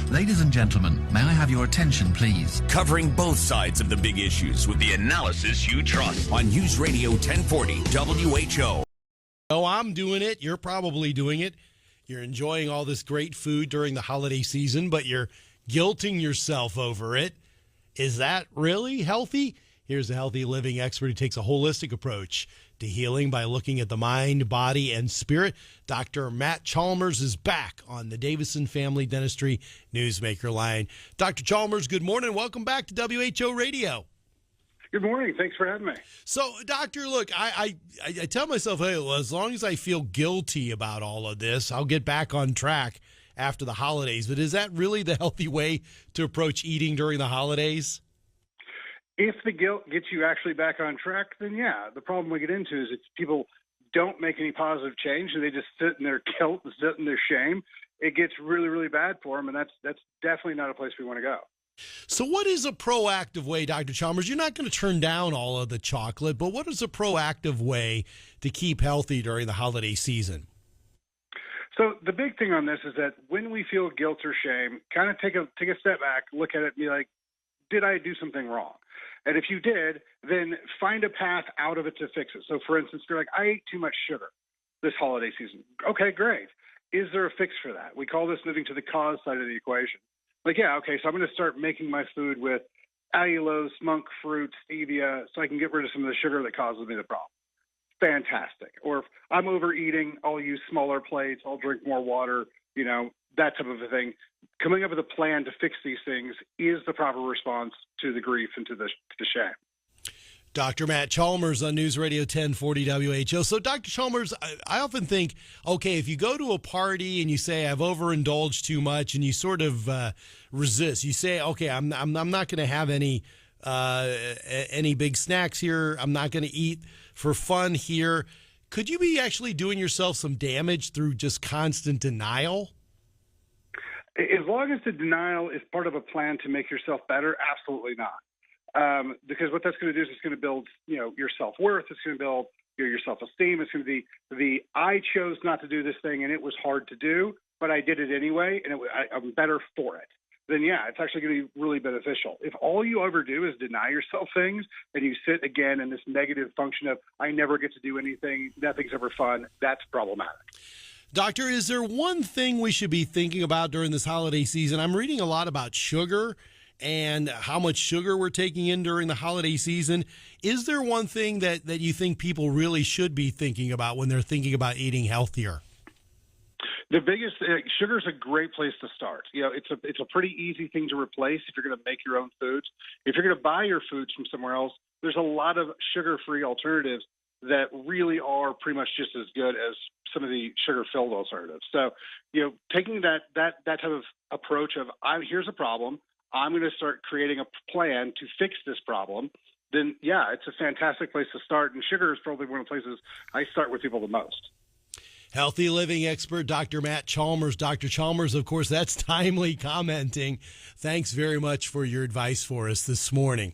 Ladies and gentlemen, may I have your attention, please? Covering both sides of the big issues with the analysis you trust on News Radio 1040 WHO. Oh, I'm doing it. You're probably doing it. You're enjoying all this great food during the holiday season, but you're guilting yourself over it. Is that really healthy? Here's a healthy living expert who takes a holistic approach to healing by looking at the mind, body, and spirit. Dr. Matt Chalmers is back on the Davison Family Dentistry Newsmaker line. Dr. Chalmers, good morning. Welcome back to WHO Radio. Good morning. Thanks for having me. So, doctor, look, I tell myself, hey, well, as long as I feel guilty about all of this, I'll get back on track after the holidays. But is that really the healthy way to approach eating during the holidays? If the guilt gets you actually back on track, then yeah. The problem we get into is if people don't make any positive change and they just sit in their guilt and sit in their shame, it gets really, really bad for them, and that's definitely not a place we want to go. So what is a proactive way, Dr. Chalmers? You're not going to turn down all of the chocolate, but what is a proactive way to keep healthy during the holiday season? So the big thing on this is that when we feel guilt or shame, kind of take a step back, look at it and be like, did I do something wrong? And if you did, then find a path out of it to fix it. So for instance, you're like, I ate too much sugar this holiday season. Okay, great. Is there a fix for that? We call this moving to the cause side of the equation. Like, yeah, okay, so I'm going to start making my food with allulose, monk fruit, stevia, so I can get rid of some of the sugar that causes me the problem. Fantastic. Or if I'm overeating, I'll use smaller plates, I'll drink more water, that type of a thing. Coming up with a plan to fix these things is the proper response to the grief and to the shame. Dr. Matt Chalmers on News Radio 1040 WHO. So, Dr. Chalmers, I often think, okay, if you go to a party and you say, I've overindulged too much, and you sort of resist, you say, okay, I'm not going to have any big snacks here. I'm not going to eat for fun here. Could you be actually doing yourself some damage through just constant denial? As long as the denial is part of a plan to make yourself better, absolutely not. Because what that's going to do is it's going to build, your self-worth. It's going to build your self-esteem. It's going to be the I chose not to do this thing and it was hard to do, but I did it anyway and I'm better for it. Then yeah, it's actually going to be really beneficial. If all you ever do is deny yourself things and you sit again in this negative function of I never get to do anything, nothing's ever fun, that's problematic. Doctor, is there one thing we should be thinking about during this holiday season? I'm reading a lot about sugar and how much sugar we're taking in during the holiday season. Is there one thing that you think people really should be thinking about when they're thinking about eating healthier? The biggest sugar is a great place to start. It's a pretty easy thing to replace if you're going to make your own foods. If you're going to buy your foods from somewhere else, there's a lot of sugar-free alternatives that really are pretty much just as good as some of the sugar-filled alternatives. So, taking that type of approach of here's a problem, I'm going to start creating a plan to fix this problem, then yeah, it's a fantastic place to start. And sugar is probably one of the places I start with people the most. Healthy living expert, Dr. Matt Chalmers. Dr. Chalmers, of course, that's timely commenting. Thanks very much for your advice for us this morning.